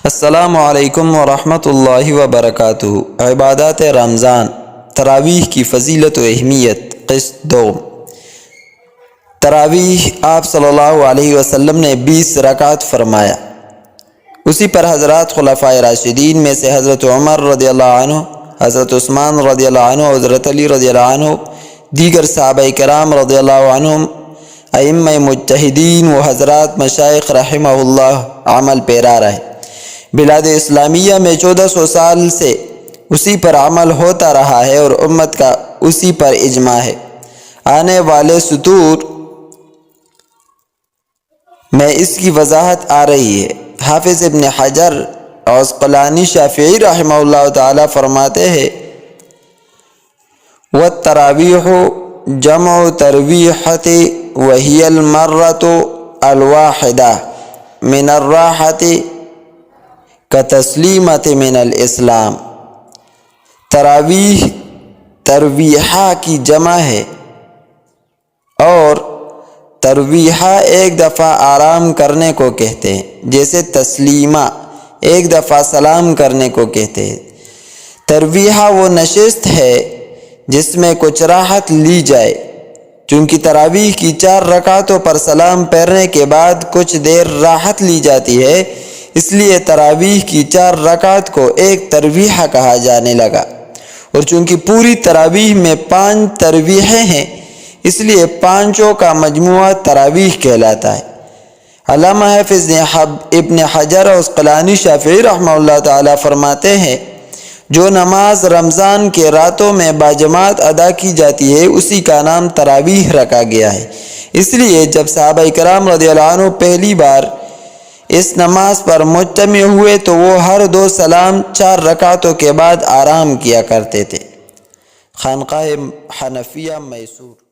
السلام علیکم ورحمۃ اللہ وبرکاتہ۔ عبادات رمضان، تراویح کی فضیلت و اہمیت، قسط دوم۔ تراویح آپ صلی اللہ علیہ وسلم نے 20 رکعت فرمایا۔ اسی پر حضرات خلفائے راشدین میں سے حضرت عمر رضی اللہ عنہ، حضرت عثمان رضی اللہ عنہ، حضرت علی رضی اللہ عنہ، دیگر صحابہ کرام رضی اللہ عنہم، ائمہ مجتہدین و حضرات مشائخ رحمہ اللہ عمل پیرا رہے۔ بلاد اسلامیہ میں 1400 سال سے اسی پر عمل ہوتا رہا ہے اور امت کا اسی پر اجماع ہے۔ آنے والے سطور میں اس کی وضاحت آ رہی ہے۔ حافظ ابن حجر عسقلانی شافعی رحمہ اللہ تعالی فرماتے ہیں: وَالتَّرَاوِيحُ جَمْعُ تَرْوِيحَةٍ وَهِيَ الْمَرَّةُ الْوَاحِدَةُ مِنَ الرَّاحَةِ كَتَسْلِيمَةٍ مِنَ الْإِسْلَامِ۔ تراویح ترویحہ کی جمع ہے، اور ترویحہ ایک دفعہ آرام کرنے کو کہتے ہیں، جیسے تسلیمہ ایک دفعہ سلام کرنے کو کہتے ہیں۔ ترویحہ وہ نشست ہے جس میں کچھ راحت لی جائے۔ چونکہ تراویح کی 4 رکعتوں پر سلام پھیرنے کے بعد کچھ دیر راحت لی جاتی ہے، اس لیے تراویح کی 4 رکعت کو ایک ترویحہ کہا جانے لگا۔ اور چونکہ پوری تراویح میں 5 تراویحیں ہیں، اس لیے پانچوں کا مجموعہ تراویح کہلاتا ہے۔ علامہ حافظ ابن حجر عسقلانی شافعی رحمہ اللہ تعالی فرماتے ہیں: جو نماز رمضان کے راتوں میں باجماعت ادا کی جاتی ہے، اسی کا نام تراویح رکھا گیا ہے۔ اس لیے جب صحابہ کرام رضی اللہ عنہ پہلی بار اس نماز پر مجتمع ہوئے تو وہ ہر 2 سلام 4 رکعتوں کے بعد آرام کیا کرتے تھے۔ خانقاہ حنفیہ، میسور۔